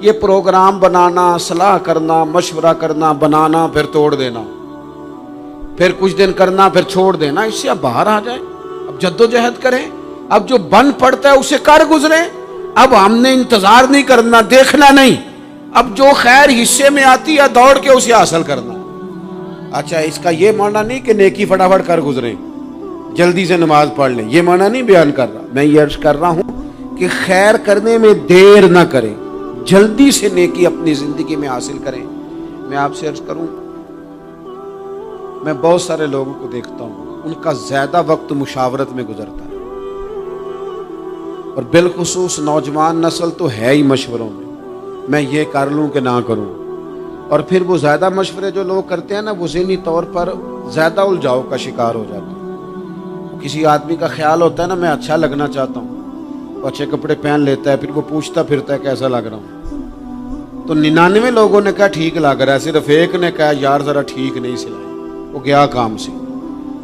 یہ پروگرام بنانا، صلاح کرنا، مشورہ کرنا، بنانا پھر توڑ دینا، پھر کچھ دن کرنا پھر چھوڑ دینا، اس سے اب باہر آ جائیں، اب جدوجہد کریں، اب جو بن پڑتا ہے اسے کر گزریں۔ اب ہم نے انتظار نہیں کرنا، دیکھنا نہیں، اب جو خیر حصے میں آتی ہے دوڑ کے اسے حاصل کرنا۔ اچھا، اس کا یہ معنی نہیں کہ نیکی فٹافٹ کر گزریں، جلدی سے نماز پڑھ لیں، یہ معنی نہیں بیان کر رہا۔ میں یہ عرض کر رہا ہوں کہ خیر کرنے میں دیر نہ کریں، جلدی سے نیکی اپنی زندگی میں حاصل کریں۔ میں آپ سے عرض کروں، میں بہت سارے لوگوں کو دیکھتا ہوں، ان کا زیادہ وقت مشاورت میں گزرتا ہے، اور بالخصوص نوجوان نسل تو ہے ہی مشوروں میں یہ کر لوں کہ نہ کروں، اور پھر وہ زیادہ مشورے جو لوگ کرتے ہیں نا، وہ ذہنی طور پر زیادہ الجھاؤ کا شکار ہو جاتے ہیں۔ کسی آدمی کا خیال ہوتا ہے نا، میں اچھا لگنا چاہتا ہوں، وہ اچھے کپڑے پہن لیتا ہے، پھر وہ پوچھتا پھرتا ہے کیسا لگ رہا ہوں، تو 99 لوگوں نے کہا ٹھیک لگ رہا ہے، صرف ایک نے کہا یار ذرا ٹھیک نہیں سلائی، وہ گیا کام سے،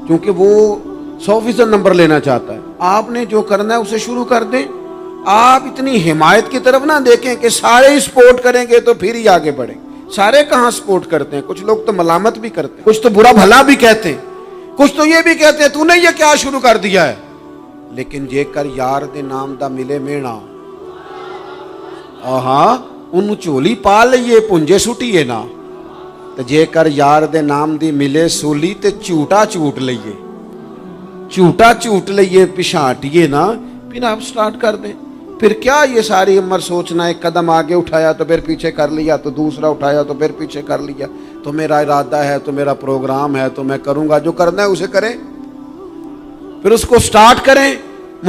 کیونکہ وہ 100% نمبر لینا چاہتا ہے۔ آپ نے جو کرنا ہے اسے شروع کر دیں، آپ اتنی حمایت کی طرف نہ دیکھیں کہ سارے ہی سپورٹ کریں گے تو پھر ہی آگے بڑھیں۔ سارے کہاں سپورٹ کرتے ہیں، کچھ لوگ تو ملامت بھی کرتے ہیں، کچھ تو برا بھلا بھی کہتے ہیں، کچھ تو یہ بھی کہتے ہیں تو نے یہ کیا شروع کر دیا ہے۔ لیکن جے کر یار دے نام دا ملے مینا، ہاں ان چولی پا لئیے پنجے سٹیے نا، تو جے کر یار دے نام دی ملے سولی تے چوٹا چوٹ لئیے، چوٹا چوٹ لئیے پچھاٹیے نا، پھر آپ سٹارٹ کر دیں۔ پھر کیا یہ ساری عمر سوچنا، ایک قدم آگے اٹھایا تو پھر پیچھے کر لیا، تو دوسرا اٹھایا تو پھر پیچھے کر لیا، تو میرا ارادہ ہے، تو میرا پروگرام ہے، تو میں کروں گا، جو کرنا ہے اسے کریں، پھر اس کو سٹارٹ کریں۔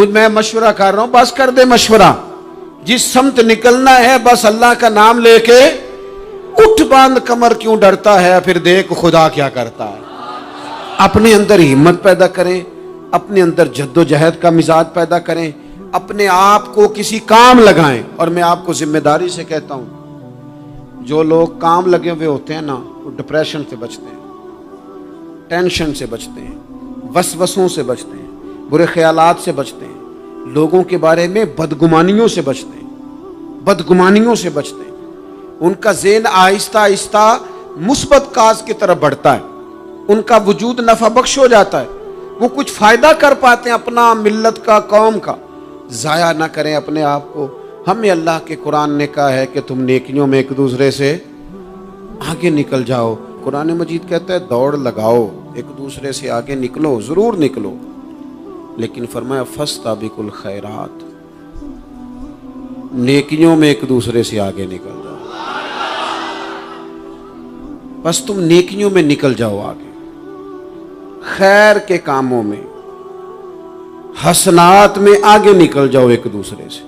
میں مشورہ کر رہا ہوں، بس کر دے مشورہ، جس سمت نکلنا ہے بس اللہ کا نام لے کے اٹھ، باندھ کمر کیوں ڈرتا ہے، پھر دیکھ خدا کیا کرتا ہے۔ اپنے اندر ہمت پیدا کریں، اپنے اندر جد و جہد کا مزاج پیدا کریں، اپنے آپ کو کسی کام لگائیں۔ اور میں آپ کو ذمہ داری سے کہتا ہوں، جو لوگ کام لگے ہوئے ہوتے ہیں نا، وہ ڈپریشن سے بچتے ہیں، ٹینشن سے بچتے ہیں، وسوسوں سے بچتے ہیں، برے خیالات سے بچتے ہیں، لوگوں کے بارے میں بدگمانیوں سے بچتے ہیں، بدگمانیوں سے بچتے ہیں۔ ان کا ذہن آہستہ آہستہ مثبت کاز کی طرف بڑھتا ہے، ان کا وجود نفع بخش ہو جاتا ہے، وہ کچھ فائدہ کر پاتے ہیں اپنا، ملت کا، قوم کا۔ ضائع نہ کریں اپنے آپ کو۔ ہمیں اللہ کے قرآن نے کہا ہے کہ تم نیکیوں میں ایک دوسرے سے آگے نکل جاؤ۔ قرآن مجید کہتا ہے دوڑ لگاؤ، ایک دوسرے سے آگے نکلو، ضرور نکلو، لیکن فرمایا فاستبقوا الخیرات، نیکیوں میں ایک دوسرے سے آگے نکل جاؤ۔ بس تم نیکیوں میں نکل جاؤ آگے، خیر کے کاموں میں، حسنات میں آگے نکل جاؤ ایک دوسرے سے۔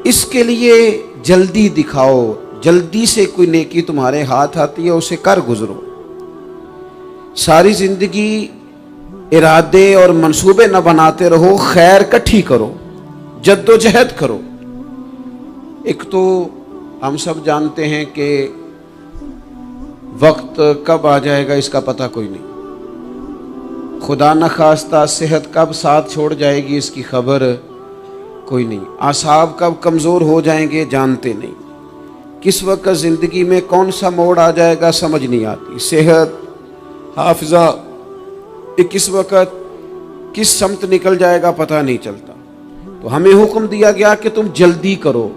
اس کے لیے جلدی دکھاؤ، جلدی سے کوئی نیکی تمہارے ہاتھ آتی ہے اسے کر گزرو۔ ساری زندگی ارادے اور منصوبے نہ بناتے رہو، خیر کٹھی کرو، جد و جہد کرو۔ ایک تو ہم سب جانتے ہیں کہ وقت کب آ جائے گا اس کا پتہ کوئی نہیں، خدا نخواستہ صحت کب ساتھ چھوڑ جائے گی اس کی خبر کوئی نہیں، اعصاب کب کمزور ہو جائیں گے جانتے نہیں، کس وقت زندگی میں کون سا موڑ آ جائے گا سمجھ نہیں آتی، صحت، حافظہ کس وقت کس سمت نکل جائے گا پتہ نہیں چلتا۔ تو ہمیں حکم دیا گیا کہ تم جلدی کرو،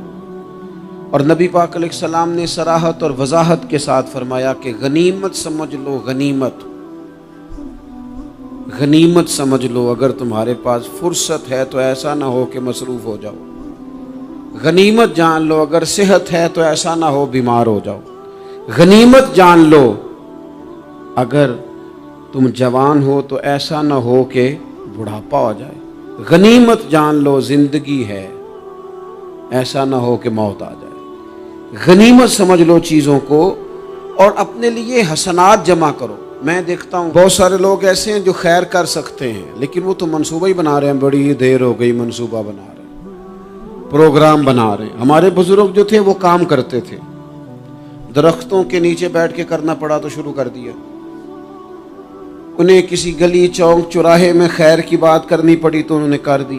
اور نبی پاک علیہ السلام نے صراحت اور وضاحت کے ساتھ فرمایا کہ غنیمت سمجھ لو، غنیمت غنیمت سمجھ لو، اگر تمہارے پاس فرصت ہے تو ایسا نہ ہو کہ مصروف ہو جاؤ، غنیمت جان لو اگر صحت ہے تو ایسا نہ ہو بیمار ہو جاؤ، غنیمت جان لو اگر تم جوان ہو تو ایسا نہ ہو کہ بڑھاپا ہو جائے، غنیمت جان لو زندگی ہے، ایسا نہ ہو کہ موت آ جائے۔ غنیمت سمجھ لو چیزوں کو، اور اپنے لیے حسنات جمع کرو۔ میں دیکھتا ہوں بہت سارے لوگ ایسے ہیں جو خیر کر سکتے ہیں، لیکن وہ تو منصوبہ ہی بنا رہے ہیں، بڑی دیر ہو گئی منصوبہ بنا رہے ہیں، پروگرام بنا رہے ہیں۔ ہمارے بزرگ جو تھے وہ کام کرتے تھے، درختوں کے نیچے بیٹھ کے کرنا پڑا تو شروع کر دیا، انہیں کسی گلی چوک چوراہے میں خیر کی بات کرنی پڑی تو انہوں نے کر دی،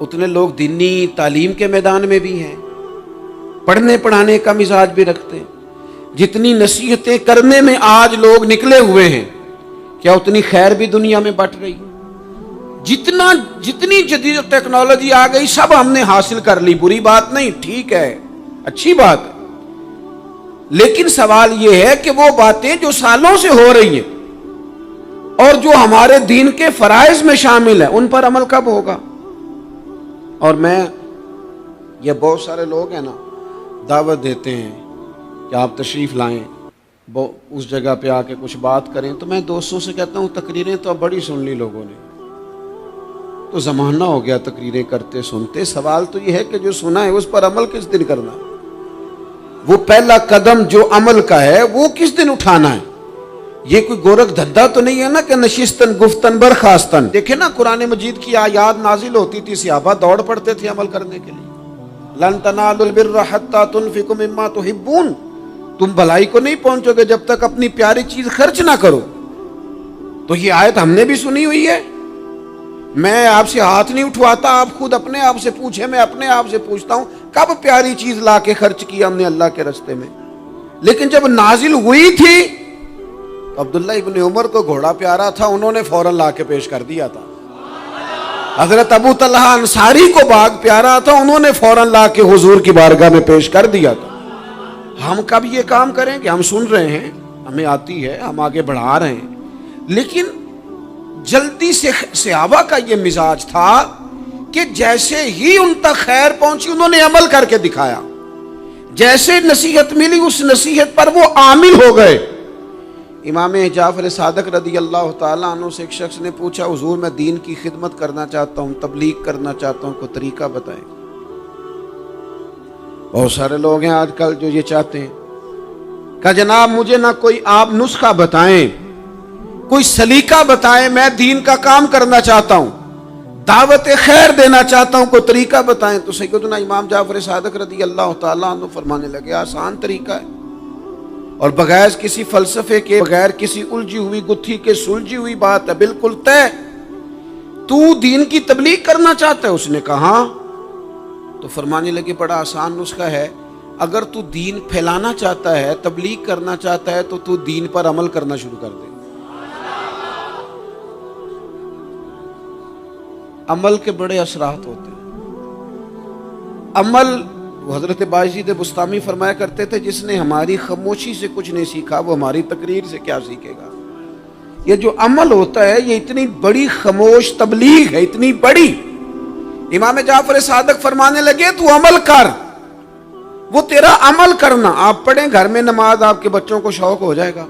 اتنے لوگ دینی تعلیم کے میدان میں بھی ہیں، پڑھنے پڑھانے کا مزاج بھی رکھتے ہیں۔ جتنی نصیحتیں کرنے میں آج لوگ نکلے ہوئے ہیں، کیا اتنی خیر بھی دنیا میں بٹ رہی؟ جتنی جدید ٹیکنالوجی آ گئی سب ہم نے حاصل کر لی، بری بات نہیں، ٹھیک ہے، اچھی بات ہے، لیکن سوال یہ ہے کہ وہ باتیں جو سالوں سے ہو رہی ہیں اور جو ہمارے دین کے فرائض میں شامل ہیں ان پر عمل کب ہوگا؟ اور یہ بہت سارے لوگ ہیں نا، دعوت دیتے ہیں کہ آپ تشریف لائیں، اس جگہ پہ آ کے کچھ بات کریں، تو میں دوستوں سے کہتا ہوں تقریریں تو اب بڑی سن لی لوگوں نے، تو زمانہ ہو گیا تقریریں کرتے سنتے، سوال تو یہ ہے کہ جو سنا ہے اس پر عمل کس دن کرنا ہے؟ وہ پہلا قدم جو عمل کا ہے وہ کس دن اٹھانا ہے؟ یہ کوئی گورکھ دھندا تو نہیں ہے نا کہ نشستن گفتن برخاستن۔ دیکھیں نا قرآن مجید کی آیات نازل ہوتی تھی، صحابہ دوڑ پڑتے تھے عمل کرنے کے لیے۔ لن تنالوا البر حتى تنفقوا مما تحبون، تم بھلائی کو نہیں پہنچو گے جب تک اپنی پیاری چیز خرچ نہ کرو۔ تو یہ آیت ہم نے بھی سنی ہوئی ہے، میں آپ سے ہاتھ نہیں اٹھواتا، آپ خود اپنے آپ سے پوچھیں، میں اپنے آپ سے پوچھتا ہوں کب پیاری چیز لا کے خرچ کیا ہم نے اللہ کے راستے میں؟ لیکن جب نازل ہوئی تھی عبداللہ ابن عمر کو گھوڑا پیارا تھا، انہوں نے فوراً لا کے پیش کر دیا تھا۔ حضرت ابو طلحہ انصاری کو باغ پیارا تھا، انہوں نے فوراً لا کے حضور کی بارگاہ میں پیش کر دیا تھا۔ ہم کب یہ کام کریں کہ ہم سن رہے ہیں، ہمیں آتی ہے، ہم آگے بڑھا رہے ہیں، لیکن جلدی سے صحابہ کا یہ مزاج تھا کہ جیسے ہی ان تک خیر پہنچی انہوں نے عمل کر کے دکھایا، جیسے نصیحت ملی اس نصیحت پر وہ عامل ہو گئے۔ امام جعفر صادق رضی اللہ تعالیٰ عنہ سے ایک شخص نے پوچھا، حضور میں دین کی خدمت کرنا چاہتا ہوں، تبلیغ کرنا چاہتا ہوں، کوئی طریقہ بتائیں۔ بہت سارے لوگ ہیں آج کل جو یہ چاہتے ہیں، کہا جناب مجھے نہ کوئی آپ نسخہ بتائیں، کوئی سلیقہ بتائیں، میں دین کا کام کرنا چاہتا ہوں، دعوت خیر دینا چاہتا ہوں، کوئی طریقہ بتائیں۔ تو سیدنا امام جعفر صادق رضی اللہ تعالیٰ عنہ فرمانے لگے، آسان طریقہ ہے، اور بغیر کسی فلسفے کے، بغیر کسی الجھی ہوئی گتھی کے سلجھی ہوئی بات ہے، بالکل طے۔ تو دین کی تبلیغ کرنا چاہتا ہے؟ اس نے کہا ہاں۔ تو فرمانے لگے بڑا آسان نسخہ ہے، اگر تو دین پھیلانا چاہتا ہے، تبلیغ کرنا چاہتا ہے، تو دین پر عمل کرنا شروع کر دے۔ عمل کے بڑے اثرات ہوتے ہیں۔ عمل، حضرت باجید بستامی فرمایا کرتے تھے، جس نے ہماری خاموشی سے کچھ نہیں سیکھا وہ ہماری تقریر سے کیا سیکھے گا۔ یہ جو عمل ہوتا ہے یہ اتنی بڑی خاموش تبلیغ ہے، اتنی بڑی۔ امام جعفر صادق فرمانے لگے تو عمل کر، وہ تیرا عمل کرنا۔ آپ پڑھیں گھر میں نماز، آپ کے بچوں کو شوق ہو جائے گا،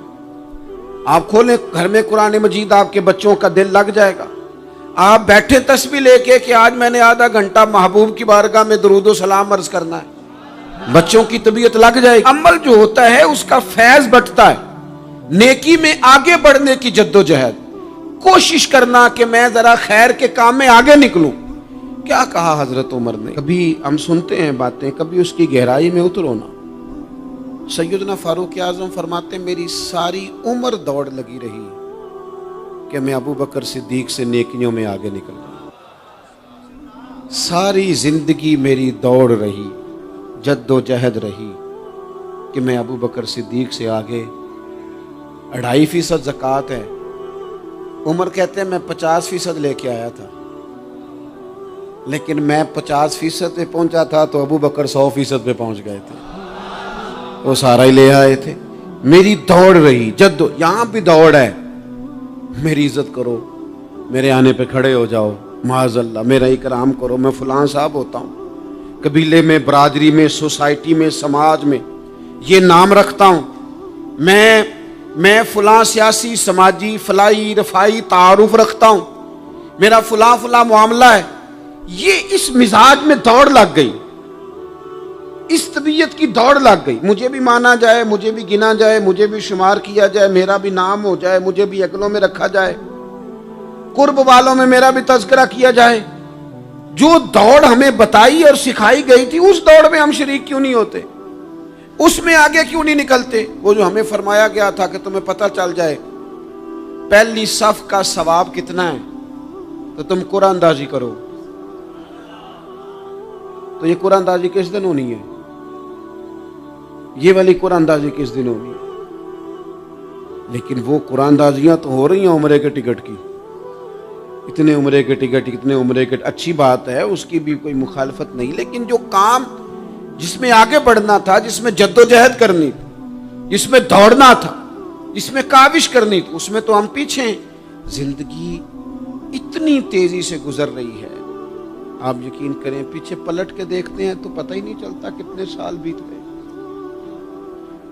آپ کھولیں گھر میں قرآن مجید، آپ کے بچوں کا دل لگ جائے گا۔ آپ بیٹھے تسبیح لے کے کہ آج میں نے آدھا گھنٹہ محبوب کی بارگاہ میں درود و سلام عرض کرنا ہے، بچوں کی طبیعت لگ جائے گی۔ عمل جو ہوتا ہے اس کا فیض بٹتا ہے، نیکی میں آگے بڑھنے کی جدوجہد، کوشش کرنا کہ میں ذرا خیر کے کام میں آگے نکلوں۔ کیا کہا حضرت عمر نے؟ کبھی ہم سنتے ہیں باتیں، کبھی اس کی گہرائی میں اترو نا۔ سیدنا فاروق اعظم فرماتے میری ساری عمر دوڑ لگی رہی کہ میں ابو بکر صدیق سے نیکیوں میں آگے نکل جاؤں، ساری زندگی میری دوڑ رہی، جد و جہد رہی کہ میں ابو بکر صدیق سے آگے۔ 2.5% زکوٰۃ ہے، عمر کہتے ہیں میں 50% لے کے آیا تھا، لیکن میں 50% پہ پہنچا تھا تو ابو بکر 100% پہ پہنچ گئے تھے، وہ سارا ہی لے آئے تھے۔ میری دوڑ رہی، یہاں بھی دوڑ ہے، میری عزت کرو، میرے آنے پہ کھڑے ہو جاؤ، معاذ اللہ میرا اکرام کرو، میں فلاں صاحب ہوتا ہوں، قبیلے میں، برادری میں، سوسائٹی میں، سماج میں یہ نام رکھتا ہوں، میں فلاں سیاسی، سماجی، فلاحی، رفائی تعارف رکھتا ہوں، میرا فلاں معاملہ ہے۔ یہ اس مزاج میں دوڑ لگ گئی، اس طبیعت کی دوڑ لگ گئی، مجھے بھی مانا جائے، مجھے بھی گنا جائے، مجھے بھی شمار کیا جائے، میرا بھی نام ہو جائے، مجھے بھی اگلوں میں رکھا جائے، قرب والوں میں میرا بھی تذکرہ کیا جائے۔ جو دوڑ ہمیں بتائی اور سکھائی گئی تھی اس دوڑ میں ہم شریک کیوں نہیں ہوتے؟ اس میں آگے کیوں نہیں نکلتے؟ وہ جو ہمیں فرمایا گیا تھا کہ تمہیں پتہ چل جائے پہلی صف کا ثواب کتنا ہے تو تم قرآن اندازی کرو، تو یہ قرآن اندازی کس دن ہونی ہے؟ یہ والی قرآن اندازی کس دن ہونی ہے؟ لیکن وہ قرآن اندازیاں تو ہو رہی ہیں عمرے کے ٹکٹ کی، اتنے عمرے کے ٹکٹ، اتنے عمرے کے، اچھی بات ہے، اس کی بھی کوئی مخالفت نہیں، لیکن جو کام جس میں آگے بڑھنا تھا، جس میں جد و جہد کرنی تھی، جس میں دوڑنا تھا، جس میں کاوش کرنی تھی، اس میں تو ہم پیچھے ہیں۔ زندگی اتنی تیزی سے گزر رہی ہے، آپ یقین کریں پیچھے پلٹ کے دیکھتے ہیں تو پتہ ہی نہیں چلتا کتنے سال بیت گئے۔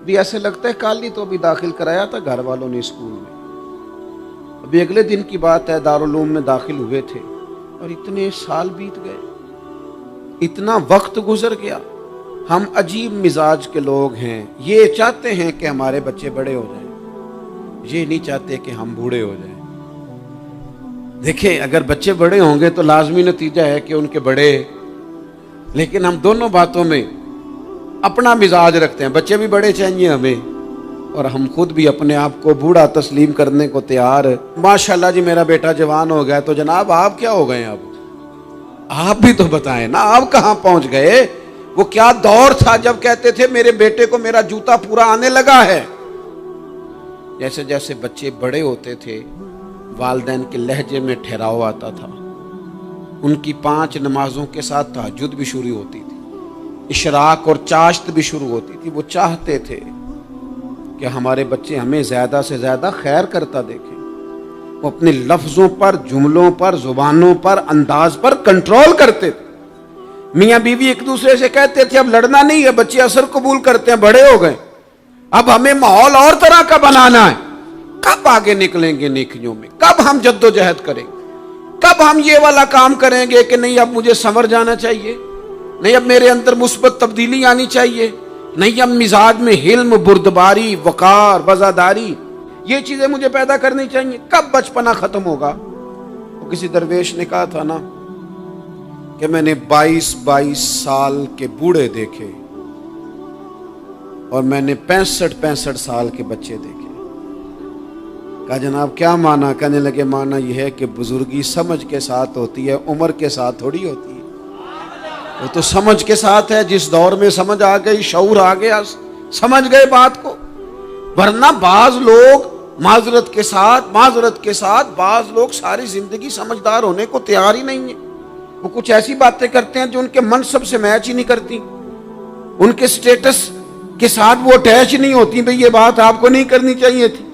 بھی ایسے لگتا ہے کل ہی تو ابھی داخل کرایا تھا گھر والوں نے اسکول میں، ابھی اگلے دن کی بات ہے دارالعلوم میں داخل ہوئے تھے اور اتنے سال بیت گئے، اتنا وقت گزر گیا۔ ہم عجیب مزاج کے لوگ ہیں، یہ چاہتے ہیں کہ ہمارے بچے بڑے ہو جائیں، یہ نہیں چاہتے کہ ہم بوڑھے ہو جائیں۔ دیکھیں اگر بچے بڑے ہوں گے تو لازمی نتیجہ ہے کہ ان کے بڑے، لیکن ہم دونوں باتوں میں اپنا مزاج رکھتے ہیں، بچے بھی بڑے چاہیے ہمیں اور ہم خود بھی اپنے آپ کو بوڑھا تسلیم کرنے کو تیار۔ ماشاءاللہ جی میرا بیٹا جوان ہو گیا، تو جناب آپ کیا ہو گئے ہیں؟ اب آپ بھی تو بتائیں نا، آپ کہاں پہنچ گئے؟ وہ کیا دور تھا جب کہتے تھے میرے بیٹے کو میرا جوتا پورا آنے لگا ہے۔ جیسے جیسے بچے بڑے ہوتے تھے والدین کے لہجے میں ٹھہراؤ آتا تھا، ان کی 5 نمازوں کے ساتھ تہجد بھی شروع ہوتی تھی، اشراق اور چاشت بھی شروع ہوتی تھی۔ وہ چاہتے تھے کہ ہمارے بچے ہمیں زیادہ سے زیادہ خیر کرتا دیکھیں۔ وہ اپنے لفظوں پر، جملوں پر، زبانوں پر، انداز پر کنٹرول کرتے تھے۔ میاں بیوی ایک دوسرے سے کہتے تھے اب لڑنا نہیں ہے، بچے اثر قبول کرتے ہیں، بڑے ہو گئے، اب ہمیں ماحول اور طرح کا بنانا ہے۔ کب آگے نکلیں گے نیکیوں میں؟ کب ہم جد و جہد کریں گے؟ کب ہم یہ والا کام کریں گے کہ نہیں اب مجھے سنور جانا چاہیے، نہیں اب میرے اندر مثبت تبدیلی آنی چاہیے، نہیں اب مزاج میں حلم، بردباری، وقار، وفاداری، یہ چیزیں مجھے پیدا کرنی چاہیے؟ کب بچپنا ختم ہوگا؟ وہ کسی درویش نے کہا تھا نا کہ میں نے 22 سال کے بوڑھے دیکھے اور میں نے 65 سال کے بچے دیکھے۔ کہا جناب کیا معنی؟ کہنے لگے معنی یہ ہے کہ بزرگی سمجھ کے ساتھ ہوتی ہے، عمر کے ساتھ تھوڑی ہوتی ہے۔ وہ تو سمجھ کے ساتھ ہے، جس دور میں سمجھ آ گئی، شعور آ گیا، سمجھ گئے بات کو۔ ورنہ بعض لوگ معذرت کے ساتھ بعض لوگ ساری زندگی سمجھدار ہونے کو تیار ہی نہیں ہیں۔ وہ کچھ ایسی باتیں کرتے ہیں جو ان کے منصب سے میچ ہی نہیں کرتی، ان کے سٹیٹس کے ساتھ وہ اٹیچ نہیں ہوتی۔ بھئی یہ بات آپ کو نہیں کرنی چاہیے تھی،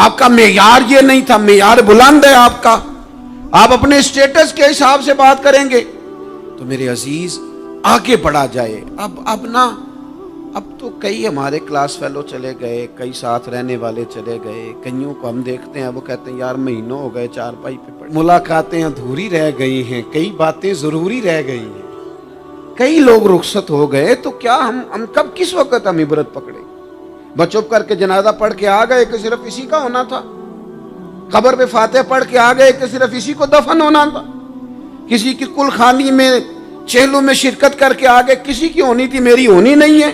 آپ کا معیار یہ نہیں تھا، معیار بلند ہے آپ کا، آپ اپنے سٹیٹس کے حساب سے بات کریں گے۔ تو میرے عزیز آگے بڑھا جائے۔ اب تو کئی ہمارے کلاس فیلو چلے گئے، کئی ساتھ رہنے والے چلے گئے، کئیوں کو ہم دیکھتے ہیں وہ کہتے ہیں یار مہینوں ہو گئے چارپائی پہ پڑے، ملاقاتیں ادھوری رہ گئی ہیں، کئی باتیں ضروری رہ گئی ہیں، کئی لوگ رخصت ہو گئے، تو کیا ہم کب کس وقت ہم عبرت پکڑے؟ بس چپ کر کے جنازہ پڑھ کے آ گئے کہ صرف اسی کا ہونا تھا، قبر پہ فاتحہ پڑھ کے آ گئے کہ صرف اسی کو دفن ہونا تھا، کسی کی کل خانی میں چہلوں میں شرکت کر کے آگے کسی کی ہونی تھی، میری ہونی نہیں ہے۔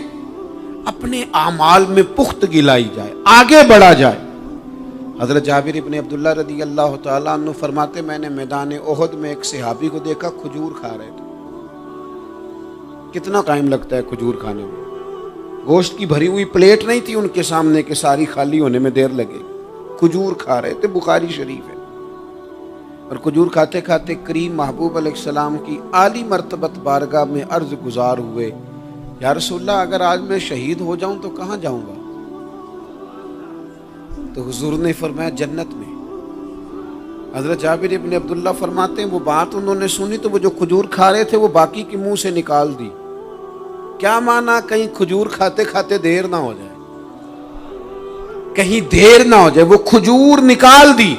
اپنے اعمال میں پختگی لائی جائے، آگے بڑھا جائے۔ حضرت جابر ابن عبداللہ رضی اللہ تعالیٰ عنہ فرماتے میں نے میدان احد میں ایک صحابی کو دیکھا کھجور کھا رہے تھے۔ کتنا ٹائم لگتا ہے کھجور کھانے میں؟ گوشت کی بھری ہوئی پلیٹ نہیں تھی ان کے سامنے کہ ساری خالی ہونے میں دیر لگے، کھجور کھا رہے تھے، بخاری شریف ہے۔ اور کھجور کھاتے کھاتے کریم محبوب علیہ السلام کی عالی مرتبت بارگاہ میں عرض گزار ہوئے یا رسول اللہ اگر آج میں شہید ہو جاؤں تو کہاں جاؤں گا؟ تو حضور نے فرمایا جنت میں۔ حضرت جابر ابن عبداللہ فرماتے ہیں وہ بات انہوں نے سنی تو وہ جو کھجور کھا رہے تھے وہ باقی کے منہ سے نکال دی۔ کیا معنی؟ کہیں کھجور کھاتے کھاتے دیر نہ ہو جائے، کہیں دیر نہ ہو جائے۔ وہ کھجور نکال دی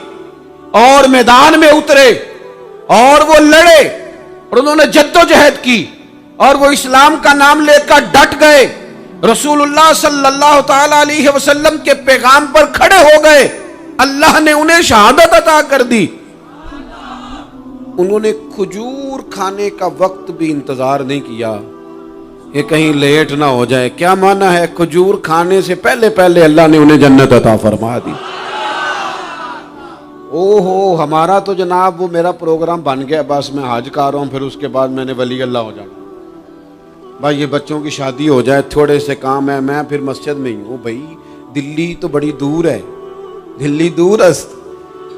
اور میدان میں اترے اور وہ لڑے اور انہوں نے جد و جہد کی اور وہ اسلام کا نام لے کر ڈٹ گئے، رسول اللہ صلی اللہ تعالی علیہ وسلم کے پیغام پر کھڑے ہو گئے، اللہ نے انہیں شہادت عطا کر دی۔ انہوں نے کھجور کھانے کا وقت بھی انتظار نہیں کیا کہ کہیں لیٹ نہ ہو جائے۔ کیا معنی ہے؟ کھجور کھانے سے پہلے پہلے اللہ نے انہیں جنت عطا فرما دی۔ اوہو ہمارا تو جناب وہ میرا پروگرام بن گیا، بس میں حج کر رہا ہوں، پھر اس کے بعد میں نے ولی اللہ ہو جانا۔ بھائی یہ بچوں کی شادی ہو جائے، تھوڑے سے کام ہے، میں پھر مسجد میں ہی ہوں. بھائی دلی تو بڑی دور ہے، دلی دور است.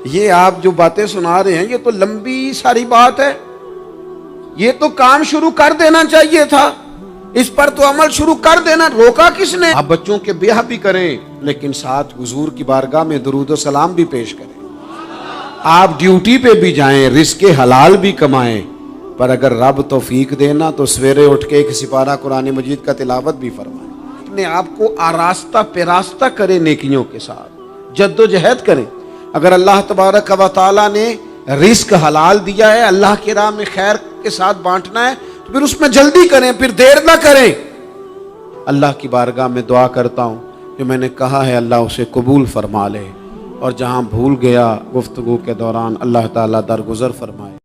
یہ آپ جو باتیں سنا رہے ہیں یہ تو لمبی ساری بات ہے. یہ تو کام شروع کر دینا چاہیے تھا، اس پر تو عمل شروع کر دینا، روکا کس نے؟ آپ بچوں کے بیاہ بھی کریں لیکن ساتھ حضور کی بارگاہ میں درود و سلام بھی پیش کریں. آپ ڈیوٹی پہ بھی جائیں، رزق حلال بھی کمائیں، پر اگر رب توفیق دینا تو سویرے اٹھ کے ایک سپارہ قرآن مجید کا تلاوت بھی فرمائیں. اپنے آپ کو آراستہ پیراستہ کریں، نیکیوں کے ساتھ جد و جہد کریں. اگر اللہ تبارک و تعالیٰ نے رزق حلال دیا ہے، اللہ کی راہ میں خیر کے ساتھ بانٹنا ہے، تو پھر اس میں جلدی کریں، پھر دیر نہ کریں. اللہ کی بارگاہ میں دعا کرتا ہوں جو میں نے کہا ہے اللہ اسے قبول فرما لے، اور جہاں بھول گیا گفتگو کے دوران اللہ تعالیٰ درگزر فرمائے.